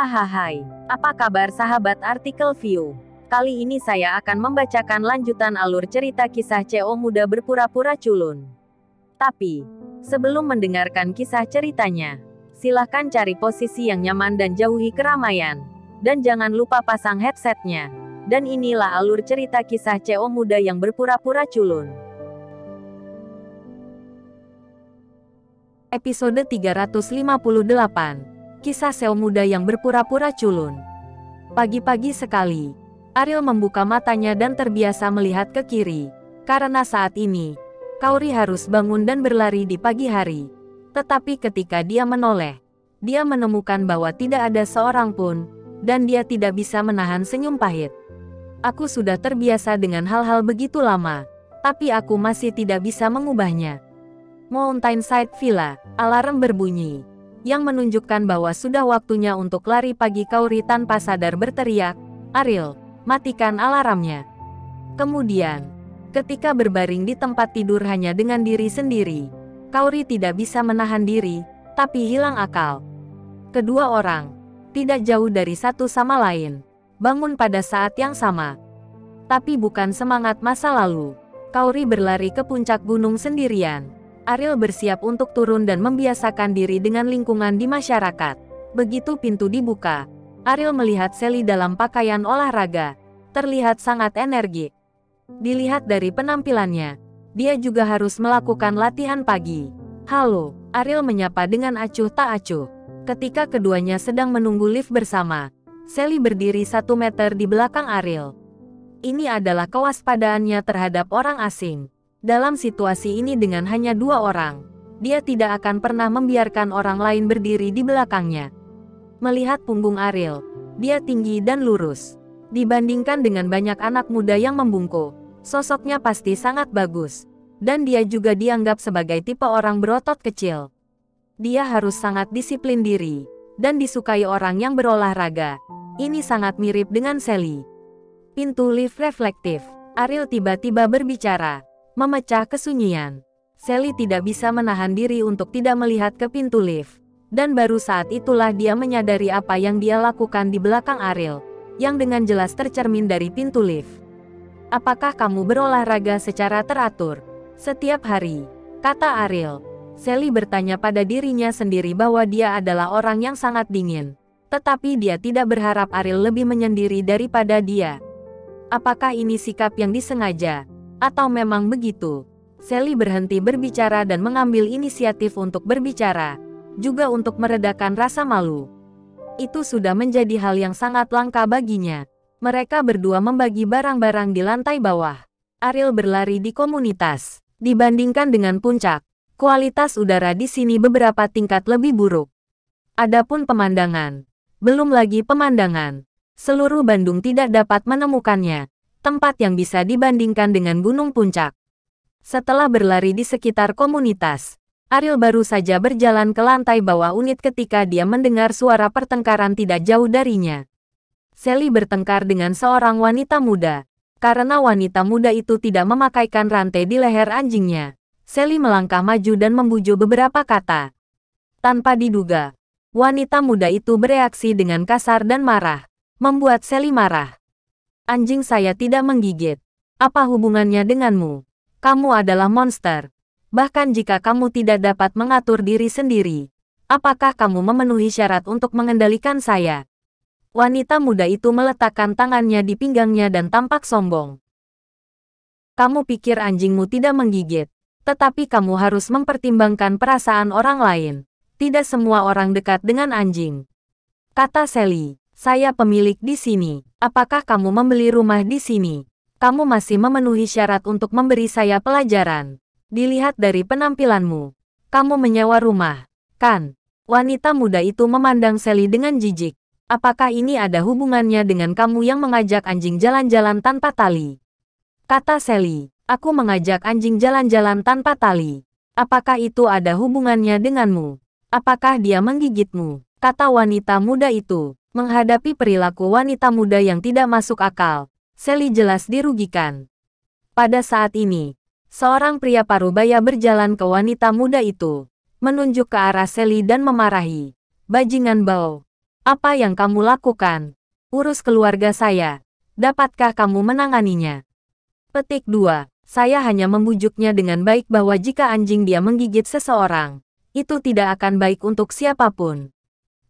Hahaha, apa kabar sahabat artikel view? Kali ini saya akan membacakan lanjutan alur cerita kisah CO muda berpura-pura culun. Tapi, sebelum mendengarkan kisah ceritanya, silahkan cari posisi yang nyaman dan jauhi keramaian. Dan jangan lupa pasang headsetnya. Dan inilah alur cerita kisah CO muda yang berpura-pura culun. Episode 358. Kisah CO muda yang berpura-pura culun. Pagi-pagi sekali, Ariel membuka matanya dan terbiasa melihat ke kiri. Karena saat ini, Kaori harus bangun dan berlari di pagi hari. Tetapi ketika dia menoleh, dia menemukan bahwa tidak ada seorang pun, dan dia tidak bisa menahan senyum pahit. Aku sudah terbiasa dengan hal-hal begitu lama, tapi aku masih tidak bisa mengubahnya. Mountainside Villa, alarm berbunyi, yang menunjukkan bahwa sudah waktunya untuk lari pagi. Kaori tanpa sadar berteriak, "Ariel, matikan alarmnya." Kemudian, ketika berbaring di tempat tidur hanya dengan diri sendiri, Kaori tidak bisa menahan diri, tapi hilang akal. Kedua orang, tidak jauh dari satu sama lain, bangun pada saat yang sama. Tapi bukan semangat masa lalu. Kaori berlari ke puncak gunung sendirian. Ariel bersiap untuk turun dan membiasakan diri dengan lingkungan di masyarakat. Begitu pintu dibuka, Ariel melihat Sally dalam pakaian olahraga. Terlihat sangat energik. Dilihat dari penampilannya, dia juga harus melakukan latihan pagi. "Halo," Ariel menyapa dengan acuh tak acuh. Ketika keduanya sedang menunggu lift bersama, Sally berdiri 1 meter di belakang Ariel. Ini adalah kewaspadaannya terhadap orang asing. Dalam situasi ini dengan hanya 2 orang, dia tidak akan pernah membiarkan orang lain berdiri di belakangnya. Melihat punggung Ariel, dia tinggi dan lurus. Dibandingkan dengan banyak anak muda yang membungkuk, sosoknya pasti sangat bagus. Dan dia juga dianggap sebagai tipe orang berotot kecil. Dia harus sangat disiplin diri, dan disukai orang yang berolahraga. Ini sangat mirip dengan Sally. Pintu lift reflektif. Ariel tiba-tiba berbicara, memecah kesunyian. Sally tidak bisa menahan diri untuk tidak melihat ke pintu lift. Dan baru saat itulah dia menyadari apa yang dia lakukan di belakang Ariel, yang dengan jelas tercermin dari pintu lift. "Apakah kamu berolahraga secara teratur setiap hari?" kata Ariel. Sally bertanya pada dirinya sendiri bahwa dia adalah orang yang sangat dingin. Tetapi dia tidak berharap Ariel lebih menyendiri daripada dia. Apakah ini sikap yang disengaja? Atau memang begitu? Sally berhenti berbicara dan mengambil inisiatif untuk berbicara, juga untuk meredakan rasa malu. Itu sudah menjadi hal yang sangat langka baginya. Mereka berdua membagi barang-barang di lantai bawah. Ariel berlari di komunitas. Dibandingkan dengan puncak, kualitas udara di sini beberapa tingkat lebih buruk. Adapun pemandangan, belum lagi pemandangan, seluruh Bandung tidak dapat menemukannya tempat yang bisa dibandingkan dengan Gunung Puncak. Setelah berlari di sekitar komunitas, Ariel baru saja berjalan ke lantai bawah unit ketika dia mendengar suara pertengkaran tidak jauh darinya. Sally bertengkar dengan seorang wanita muda. Karena wanita muda itu tidak memakaikan rantai di leher anjingnya, Sally melangkah maju dan membujuk beberapa kata. Tanpa diduga, wanita muda itu bereaksi dengan kasar dan marah, membuat Sally marah. "Anjing saya tidak menggigit. Apa hubungannya denganmu? Kamu adalah monster. Bahkan jika kamu tidak dapat mengatur diri sendiri, apakah kamu memenuhi syarat untuk mengendalikan saya?" Wanita muda itu meletakkan tangannya di pinggangnya dan tampak sombong. "Kamu pikir anjingmu tidak menggigit, tetapi kamu harus mempertimbangkan perasaan orang lain. Tidak semua orang dekat dengan anjing," kata Sally. "Saya pemilik di sini. Apakah kamu membeli rumah di sini? Kamu masih memenuhi syarat untuk memberi saya pelajaran. Dilihat dari penampilanmu, kamu menyewa rumah, kan?" Wanita muda itu memandang Sally dengan jijik. "Apakah ini ada hubungannya dengan kamu yang mengajak anjing jalan-jalan tanpa tali?" kata Sally. "Aku mengajak anjing jalan-jalan tanpa tali. Apakah itu ada hubungannya denganmu? Apakah dia menggigitmu?" kata wanita muda itu. Menghadapi perilaku wanita muda yang tidak masuk akal, Sally jelas dirugikan. Pada saat ini, seorang pria parubaya berjalan ke wanita muda itu, menunjuk ke arah Sally dan memarahi, "Bajingan bau. Apa yang kamu lakukan? Urus keluarga saya. Dapatkah kamu menanganinya? Petik 2. Saya hanya membujuknya dengan baik bahwa jika anjing dia menggigit seseorang, itu tidak akan baik untuk siapapun.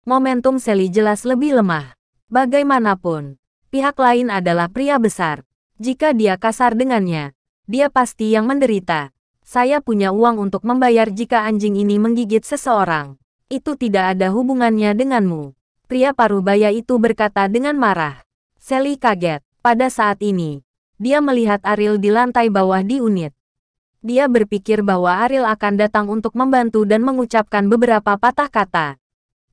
Momentum Sally jelas lebih lemah. Bagaimanapun, pihak lain adalah pria besar. Jika dia kasar dengannya, dia pasti yang menderita. Saya punya uang untuk membayar jika anjing ini menggigit seseorang. Itu tidak ada hubungannya denganmu. Pria parubaya itu berkata dengan marah. Sally kaget. Pada saat ini, dia melihat Ariel di lantai bawah di unit. Dia berpikir bahwa Ariel akan datang untuk membantu dan mengucapkan beberapa patah kata.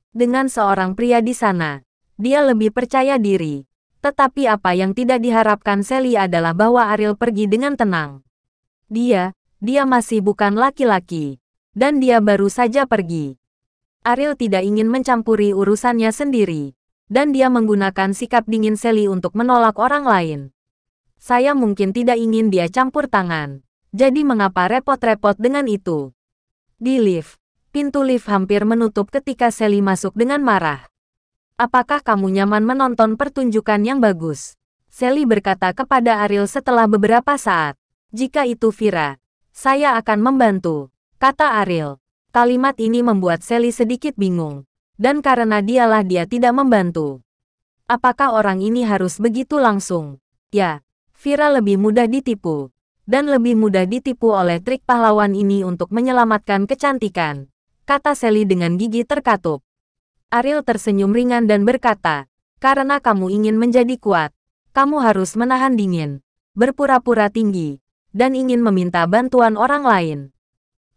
Dengan seorang pria di sana, dia lebih percaya diri. Tetapi apa yang tidak diharapkan Sally adalah bahwa Ariel pergi dengan tenang. Dia masih bukan laki-laki. Dan dia baru saja pergi. Ariel tidak ingin mencampuri urusannya sendiri. Dan dia menggunakan sikap dingin Sally untuk menolak orang lain. Saya mungkin tidak ingin dia campur tangan. Jadi mengapa repot-repot dengan itu? Di lift, pintu lift hampir menutup ketika Sally masuk dengan marah. Apakah kamu nyaman menonton pertunjukan yang bagus? Sally berkata kepada Ariel setelah beberapa saat. Jika itu Vira, saya akan membantu, kata Ariel. Kalimat ini membuat Sally sedikit bingung. Dan karena dia tidak membantu. Apakah orang ini harus begitu langsung? Ya, Vira lebih mudah ditipu. Dan lebih mudah ditipu oleh trik pahlawan ini untuk menyelamatkan kecantikan, kata Sally dengan gigi terkatup. Ariel tersenyum ringan dan berkata, karena kamu ingin menjadi kuat, kamu harus menahan dingin, berpura-pura tinggi, dan ingin meminta bantuan orang lain.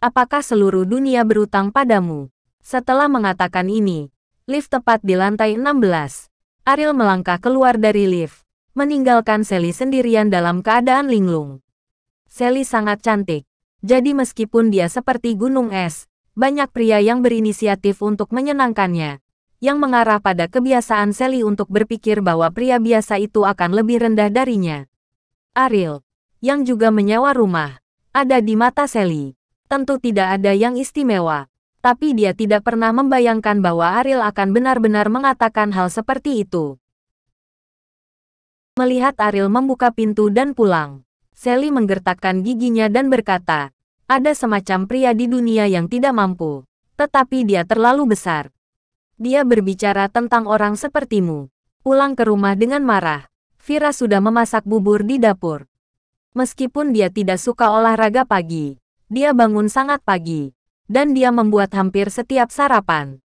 Apakah seluruh dunia berutang padamu? Setelah mengatakan ini, lift tepat di lantai 16. Ariel melangkah keluar dari lift, meninggalkan Sally sendirian dalam keadaan linglung. Sally sangat cantik, jadi meskipun dia seperti gunung es, banyak pria yang berinisiatif untuk menyenangkannya, yang mengarah pada kebiasaan Sally untuk berpikir bahwa pria biasa itu akan lebih rendah darinya. Ariel, yang juga menyewa rumah, ada di mata Sally. Tentu tidak ada yang istimewa, tapi dia tidak pernah membayangkan bahwa Ariel akan benar-benar mengatakan hal seperti itu. Melihat Ariel membuka pintu dan pulang, Sally menggertakkan giginya dan berkata, ada semacam pria di dunia yang tidak mampu, tetapi dia terlalu besar. Dia berbicara tentang orang sepertimu. Pulang ke rumah dengan marah, Vira sudah memasak bubur di dapur. Meskipun dia tidak suka olahraga pagi, dia bangun sangat pagi, dan dia membuat hampir setiap sarapan.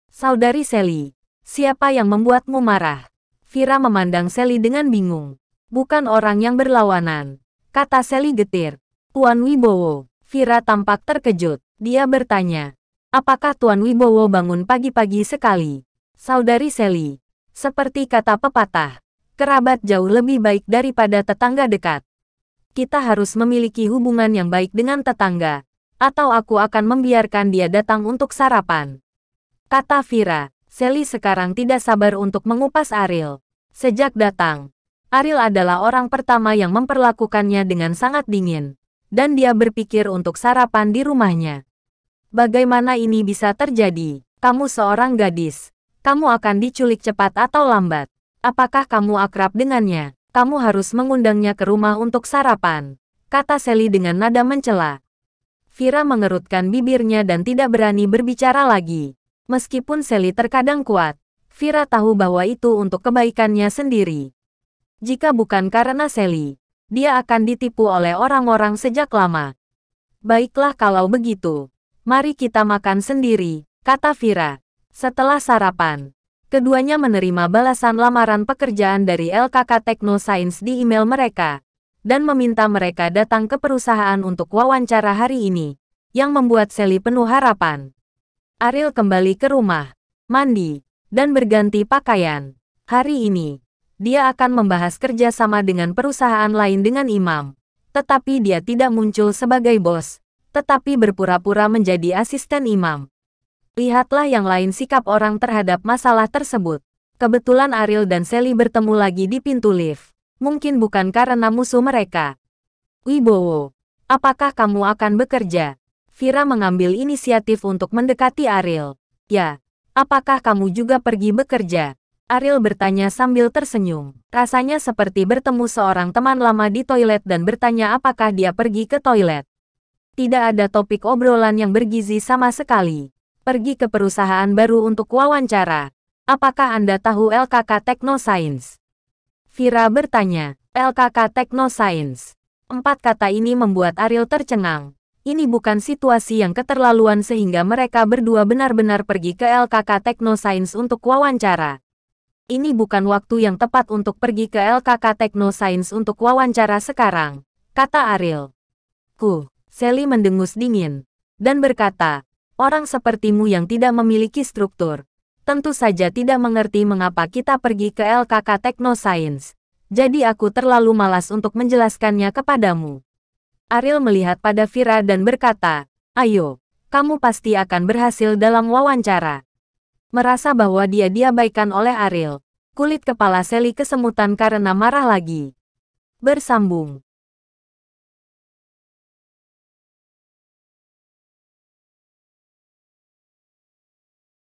Saudari Sally, siapa yang membuatmu marah? Vira memandang Sally dengan bingung. Bukan orang yang berlawanan, kata Sally getir. Tuan Wibowo. Vira tampak terkejut. Dia bertanya, apakah Tuan Wibowo bangun pagi-pagi sekali? Saudari Sally, seperti kata pepatah, kerabat jauh lebih baik daripada tetangga dekat. Kita harus memiliki hubungan yang baik dengan tetangga, atau aku akan membiarkan dia datang untuk sarapan. Kata Vira. Sally sekarang tidak sabar untuk mengupas Ariel. Sejak datang, Ariel adalah orang pertama yang memperlakukannya dengan sangat dingin, dan dia berpikir untuk sarapan di rumahnya. Bagaimana ini bisa terjadi? Kamu seorang gadis. Kamu akan diculik cepat atau lambat. Apakah kamu akrab dengannya? Kamu harus mengundangnya ke rumah untuk sarapan, kata Sally dengan nada mencela. Vira mengerutkan bibirnya dan tidak berani berbicara lagi. Meskipun Sally terkadang kuat, Vira tahu bahwa itu untuk kebaikannya sendiri. Jika bukan karena Sally, dia akan ditipu oleh orang-orang sejak lama. Baiklah kalau begitu, mari kita makan sendiri, kata Vira. Setelah sarapan, keduanya menerima balasan lamaran pekerjaan dari LKK Technoscience di email mereka, dan meminta mereka datang ke perusahaan untuk wawancara hari ini, yang membuat Sally penuh harapan. Ariel kembali ke rumah, mandi, dan berganti pakaian. Hari ini, dia akan membahas kerjasama dengan perusahaan lain dengan Imam, tetapi dia tidak muncul sebagai bos, tetapi berpura-pura menjadi asisten Imam. Lihatlah yang lain sikap orang terhadap masalah tersebut. Kebetulan Ariel dan Sally bertemu lagi di pintu lift. Mungkin bukan karena musuh mereka. Wibowo, apakah kamu akan bekerja? Vira mengambil inisiatif untuk mendekati Ariel. Ya, Apakah kamu juga pergi bekerja? Ariel bertanya sambil tersenyum. Rasanya seperti bertemu seorang teman lama di toilet dan bertanya apakah dia pergi ke toilet. Tidak ada topik obrolan yang bergizi sama sekali. Pergi ke perusahaan baru untuk wawancara. Apakah Anda tahu LKK Technoscience? Vira bertanya. LKK Technoscience. 4 kata ini membuat Ariel tercengang. Ini bukan situasi yang keterlaluan sehingga mereka berdua benar-benar pergi ke LKK Technoscience untuk wawancara. Ini bukan waktu yang tepat untuk pergi ke LKK Technoscience untuk wawancara sekarang, kata Ariel. Sally mendengus dingin dan berkata, orang sepertimu yang tidak memiliki struktur, tentu saja tidak mengerti mengapa kita pergi ke LKK Technoscience. Jadi aku terlalu malas untuk menjelaskannya kepadamu. Ariel melihat pada Vira dan berkata, ayo, kamu pasti akan berhasil dalam wawancara. Merasa bahwa dia diabaikan oleh Ariel, kulit kepala Sally kesemutan karena marah lagi. Bersambung.